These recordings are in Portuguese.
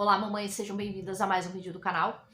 Olá, mamães, sejam bem-vindas a mais um vídeo do canal.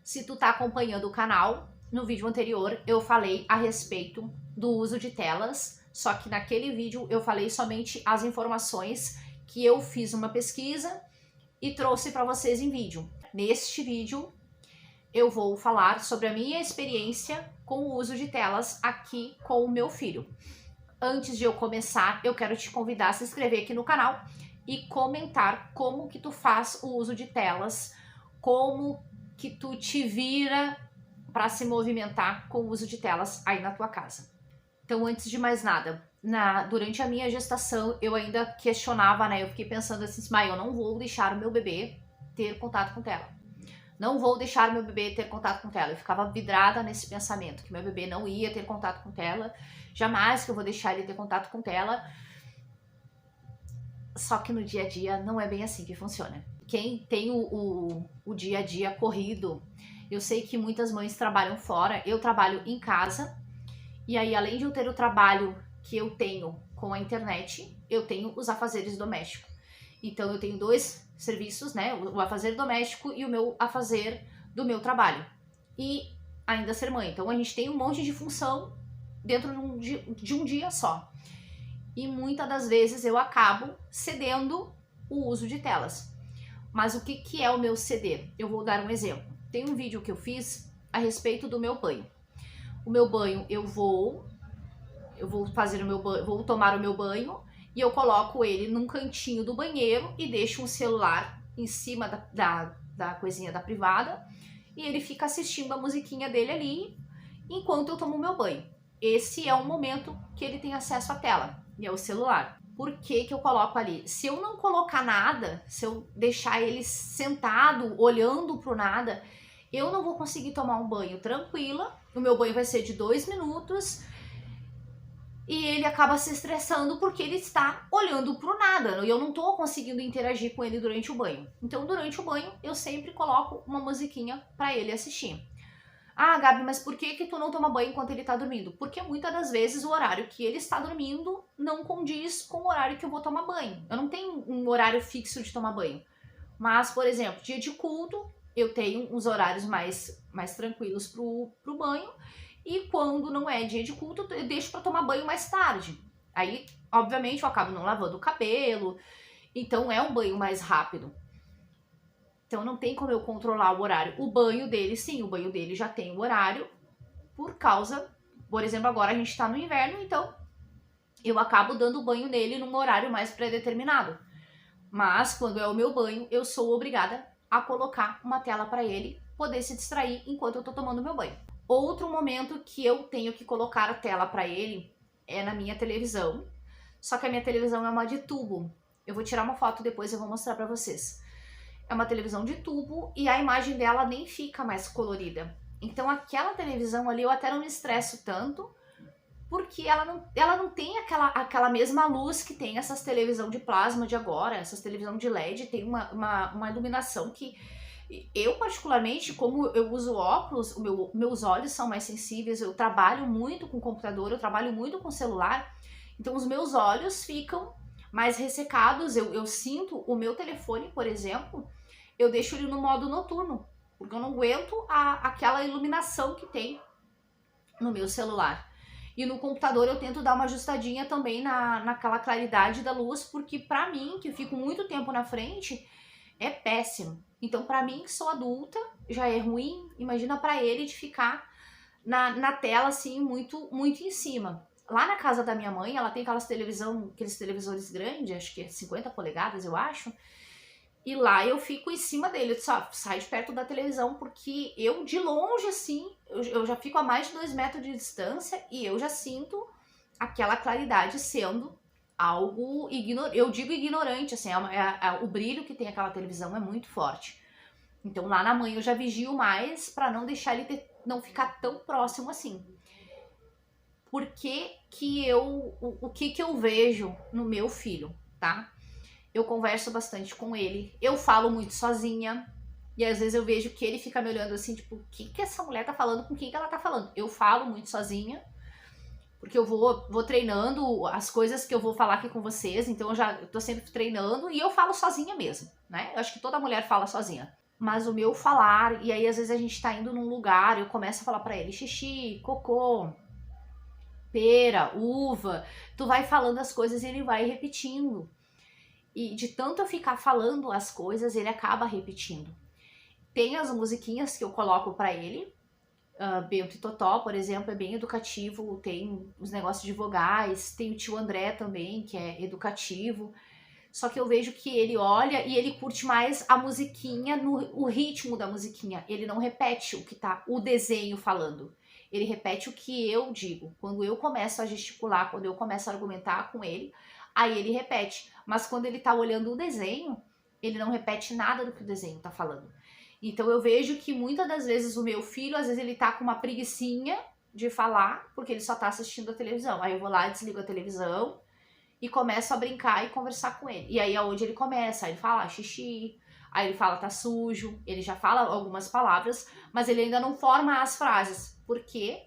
Se tu tá acompanhando o canal, no vídeo anterior eu falei a respeito do uso de telas, só que naquele vídeo eu falei somente as informações que eu fiz uma pesquisa e trouxe para vocês em vídeo. Neste vídeo eu vou falar sobre a minha experiência com o uso de telas aqui com o meu filho. Antes de eu começar, eu quero te convidar a se inscrever aqui no canal e comentar como que tu faz o uso de telas, como que tu te vira para se movimentar com o uso de telas aí na tua casa. Então, antes de mais nada, durante a minha gestação, eu ainda questionava, né? Eu fiquei pensando assim, eu não vou deixar o meu bebê ter contato com tela. Não vou deixar o meu bebê ter contato com tela. Eu ficava vidrada nesse pensamento, que meu bebê não ia ter contato com tela, jamais que eu vou deixar ele ter contato com tela. Só que no dia a dia não é bem assim que funciona. Quem tem o dia a dia corrido, eu sei que muitas mães trabalham fora, eu trabalho em casa, e aí além de eu ter o trabalho que eu tenho com a internet, eu tenho os afazeres domésticos. Então eu tenho dois serviços, né? O afazer doméstico e o meu afazer do meu trabalho. E ainda ser mãe. Então a gente tem um monte de função dentro de um dia só. E muitas das vezes eu acabo cedendo o uso de telas. Mas o que é o meu ceder? Eu vou dar um exemplo. Tem um vídeo que eu fiz a respeito do meu banho. O meu banho, eu vou fazer o meu banho, vou tomar o meu banho e eu coloco ele num cantinho do banheiro e deixo um celular em cima da coisinha da privada e ele fica assistindo a musiquinha dele ali enquanto eu tomo o meu banho. Esse é o momento que ele tem acesso à tela. E é o celular. Por que que eu coloco ali? Se eu não colocar nada, se eu deixar ele sentado, olhando pro nada, eu não vou conseguir tomar um banho tranquila. O meu banho vai ser de 2 minutos e ele acaba se estressando porque ele está olhando pro nada e eu não tô conseguindo interagir com ele durante o banho. Então, durante o banho, eu sempre coloco uma musiquinha para ele assistir. Ah, Gabi, mas por que tu não toma banho enquanto ele tá dormindo? Porque muitas das vezes o horário que ele está dormindo não condiz com o horário que eu vou tomar banho. Eu não tenho um horário fixo de tomar banho. Mas, por exemplo, dia de culto, eu tenho uns horários mais tranquilos pro banho. E quando não é dia de culto, eu deixo para tomar banho mais tarde. Aí, obviamente, eu acabo não lavando o cabelo. Então, é um banho mais rápido. Então não tem como eu controlar o horário. O banho dele, sim, o banho dele já tem o horário por causa, por exemplo, agora a gente tá no inverno, então eu acabo dando o banho nele num horário mais pré-determinado. Mas quando é o meu banho, eu sou obrigada a colocar uma tela para ele poder se distrair enquanto eu tô tomando meu banho. Outro momento que eu tenho que colocar a tela para ele é na minha televisão. Só que a minha televisão é uma de tubo. Eu vou tirar uma foto depois e eu vou mostrar para vocês. É uma televisão de tubo e a imagem dela nem fica mais colorida. Então aquela televisão ali eu até não me estresso tanto, porque ela não tem aquela mesma luz que tem essas televisão de plasma de agora, essas televisão de LED, tem uma iluminação que eu particularmente, como eu uso óculos, meus olhos são mais sensíveis, eu trabalho muito com computador, eu trabalho muito com celular, então os meus olhos ficam mais ressecados, eu sinto o meu telefone, por exemplo, eu deixo ele no modo noturno, porque eu não aguento aquela iluminação que tem no meu celular. E no computador eu tento dar uma ajustadinha também naquela claridade da luz, porque pra mim, que eu fico muito tempo na frente, é péssimo. Então pra mim, que sou adulta, já é ruim, imagina pra ele de ficar na tela assim, muito, muito em cima. Lá na casa da minha mãe, ela tem aqueles televisores grandes, acho que é 50 polegadas, eu acho. E lá eu fico em cima dele, só sai de perto da televisão, porque eu de longe assim, eu já fico a mais de 2 metros de distância e eu já sinto aquela claridade sendo algo ignorante. Eu digo ignorante, assim, o brilho que tem aquela televisão é muito forte. Então lá na mãe eu já vigio mais para não deixar ele não ficar tão próximo assim. O que eu vejo no meu filho, tá? Eu converso bastante com ele, eu falo muito sozinha, e às vezes eu vejo que ele fica me olhando assim, tipo, o que essa mulher tá falando, com quem que ela tá falando? Eu falo muito sozinha, porque eu vou treinando as coisas que eu vou falar aqui com vocês, então eu tô sempre treinando e eu falo sozinha mesmo, né? Eu acho que toda mulher fala sozinha. Mas o meu falar, e aí às vezes a gente tá indo num lugar, eu começo a falar pra ele xixi, cocô, pera, uva, tu vai falando as coisas e ele vai repetindo. E de tanto eu ficar falando as coisas, ele acaba repetindo. Tem as musiquinhas que eu coloco pra ele, Bento e Totó, por exemplo, é bem educativo, tem os negócios de vogais, tem o tio André também, que é educativo. Só que eu vejo que ele olha e ele curte mais a musiquinha, o ritmo da musiquinha. Ele não repete o que tá o desenho falando. Ele repete o que eu digo. Quando eu começo a gesticular, quando eu começo a argumentar com ele, aí ele repete. Mas quando ele tá olhando o desenho, ele não repete nada do que o desenho tá falando. Então eu vejo que muitas das vezes o meu filho, às vezes ele tá com uma preguicinha de falar, porque ele só tá assistindo a televisão. Aí eu vou lá, desligo a televisão e começo a brincar e conversar com ele. E aí é onde ele começa, aí ele fala xixi, aí ele fala tá sujo, ele já fala algumas palavras, mas ele ainda não forma as frases. Por quê?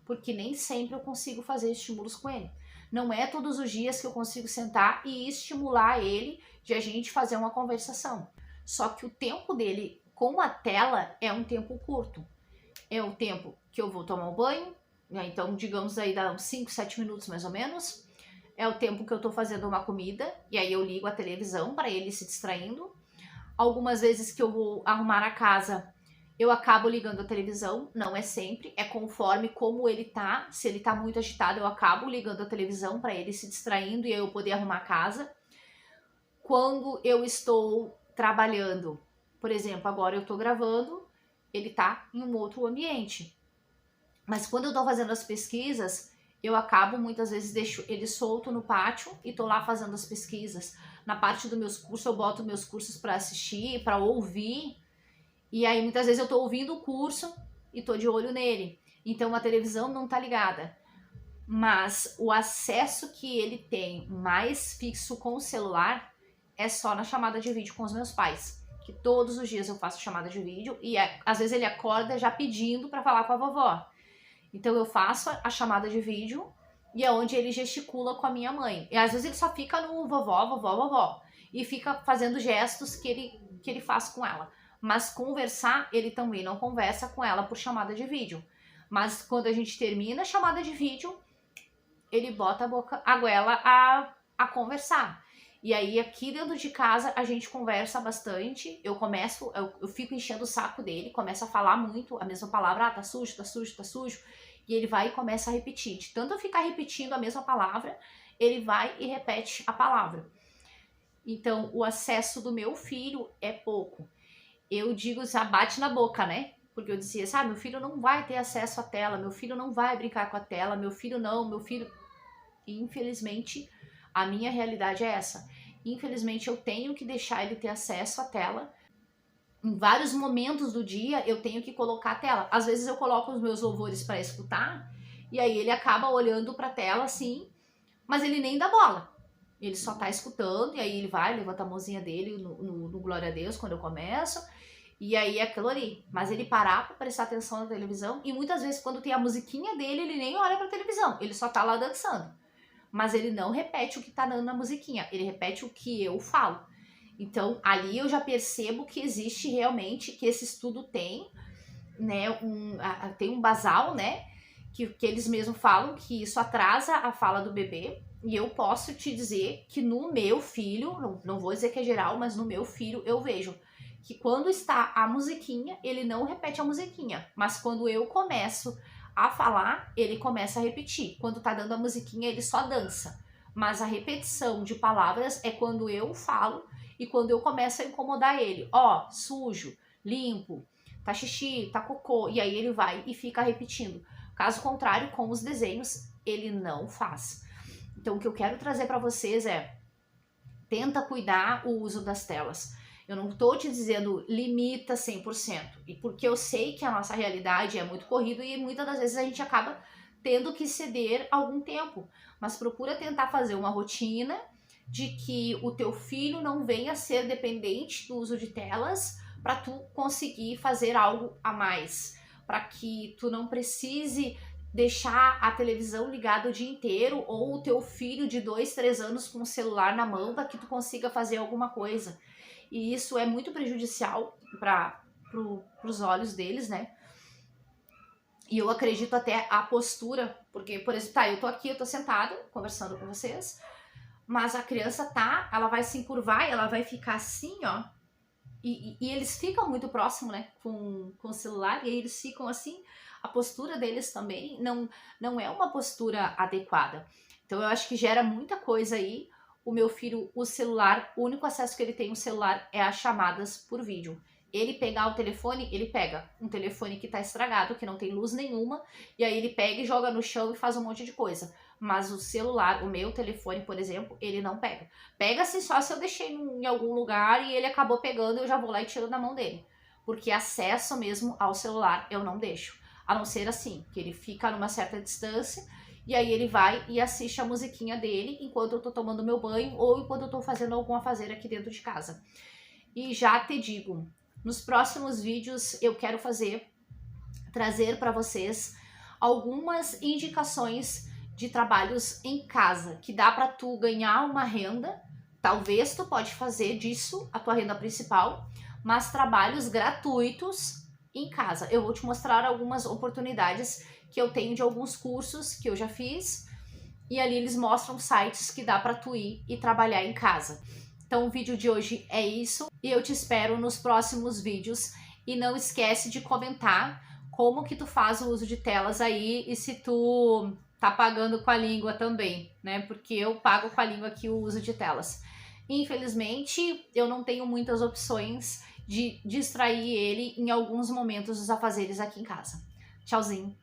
Porque nem sempre eu consigo fazer estímulos com ele. Não é todos os dias que eu consigo sentar e estimular ele de a gente fazer uma conversação. Só que o tempo dele com a tela é um tempo curto. É o tempo que eu vou tomar um banho, né? Então digamos aí dá uns 5, 7 minutos mais ou menos. É o tempo que eu tô fazendo uma comida, e aí eu ligo a televisão para ele se distraindo. Algumas vezes que eu vou arrumar a casa, eu acabo ligando a televisão, não é sempre, é conforme como ele tá. Se ele tá muito agitado, eu acabo ligando a televisão para ele se distraindo e aí eu poder arrumar a casa. Quando eu estou trabalhando, por exemplo, agora eu tô gravando, ele tá em um outro ambiente. Mas quando eu tô fazendo as pesquisas, eu acabo, muitas vezes, deixo ele solto no pátio e tô lá fazendo as pesquisas. Na parte dos meus cursos, eu boto meus cursos para assistir, para ouvir. E aí, muitas vezes, eu tô ouvindo o curso e tô de olho nele. Então, a televisão não tá ligada. Mas o acesso que ele tem mais fixo com o celular é só na chamada de vídeo com os meus pais. Que todos os dias eu faço chamada de vídeo e às vezes ele acorda já pedindo para falar com a vovó. Então eu faço a chamada de vídeo e é onde ele gesticula com a minha mãe. E às vezes ele só fica no vovó, vovó, vovó. E fica fazendo gestos que ele faz com ela. Mas conversar, ele também não conversa com ela por chamada de vídeo. Mas quando a gente termina a chamada de vídeo, ele bota a goela a conversar. E aí aqui dentro de casa a gente conversa bastante. Eu fico enchendo o saco dele, começo a falar muito a mesma palavra, tá sujo, tá sujo, tá sujo. E ele vai e começa a repetir. De tanto eu ficar repetindo a mesma palavra, ele vai e repete a palavra. Então, o acesso do meu filho é pouco. Eu digo, já bate na boca, né? Porque eu dizia, sabe, meu filho não vai ter acesso à tela, meu filho não vai brincar com a tela, meu filho não, meu filho... E, infelizmente, a minha realidade é essa. Infelizmente, eu tenho que deixar ele ter acesso à tela. Em vários momentos do dia, eu tenho que colocar a tela. Às vezes, eu coloco os meus louvores para escutar, e aí ele acaba olhando para a tela assim, mas ele nem dá bola. Ele só tá escutando, e aí ele vai, levanta a mãozinha dele no Glória a Deus, quando eu começo, e aí é aquilo ali. Mas ele parar pra prestar atenção na televisão, e muitas vezes, quando tem a musiquinha dele, ele nem olha pra televisão, ele só tá lá dançando. Mas ele não repete o que tá dando na musiquinha, ele repete o que eu falo. Então, ali eu já percebo que existe realmente, que esse estudo tem, né, tem um basal, né, que eles mesmos falam que isso atrasa a fala do bebê. E eu posso te dizer que no meu filho, não vou dizer que é geral, mas no meu filho eu vejo que quando está a musiquinha, ele não repete a musiquinha. Mas quando eu começo a falar, ele começa a repetir. Quando tá dando a musiquinha, ele só dança. Mas a repetição de palavras é quando eu falo e quando eu começo a incomodar ele. Ó, sujo, limpo, tá xixi, tá cocô. E aí ele vai e fica repetindo. Caso contrário, com os desenhos, ele não faz. Então, o que eu quero trazer para vocês é, tenta cuidar o uso das telas. Eu não tô te dizendo limita 100%, e porque eu sei que a nossa realidade é muito corrida e muitas das vezes a gente acaba tendo que ceder algum tempo. Mas procura tentar fazer uma rotina de que o teu filho não venha a ser dependente do uso de telas para tu conseguir fazer algo a mais, para que tu não precise deixar a televisão ligada o dia inteiro, ou o teu filho de 2, 3 anos com o celular na mão para que tu consiga fazer alguma coisa. E isso é muito prejudicial para os olhos deles, né? E eu acredito até a postura, porque, por exemplo, tá, eu tô aqui, eu tô sentada conversando com vocês, mas a criança ela vai se encurvar, ela vai ficar assim, ó, e eles ficam muito próximos, né, com o celular, e aí eles ficam assim, a postura deles também não é uma postura adequada. Então eu acho que gera muita coisa aí. O meu filho, o celular, o único acesso que ele tem ao celular é as chamadas por vídeo. Ele pegar o telefone, ele pega um telefone que tá estragado, que não tem luz nenhuma, e aí ele pega e joga no chão e faz um monte de coisa. Mas o celular, o meu telefone, por exemplo, ele não pega. Pega-se só se eu deixei em algum lugar e ele acabou pegando, eu já vou lá e tiro da mão dele. Porque acesso mesmo ao celular eu não deixo. A não ser assim, que ele fica numa certa distância, e aí ele vai e assiste a musiquinha dele enquanto eu tô tomando meu banho ou enquanto eu tô fazendo alguma fazer aqui dentro de casa. E já te digo, nos próximos vídeos eu quero trazer para vocês algumas indicações de trabalhos em casa, que dá para tu ganhar uma renda. Talvez tu pode fazer disso a tua renda principal, mas trabalhos gratuitos em casa. Eu vou te mostrar algumas oportunidades que eu tenho de alguns cursos que eu já fiz, e ali eles mostram sites que dá para tu ir e trabalhar em casa. Então o vídeo de hoje é isso, e eu te espero nos próximos vídeos. E não esquece de comentar como que tu faz o uso de telas aí, e se tu tá pagando com a língua também, né? Porque eu pago com a língua aqui o uso de telas. Infelizmente, eu não tenho muitas opções de distrair ele em alguns momentos dos afazeres aqui em casa. Tchauzinho!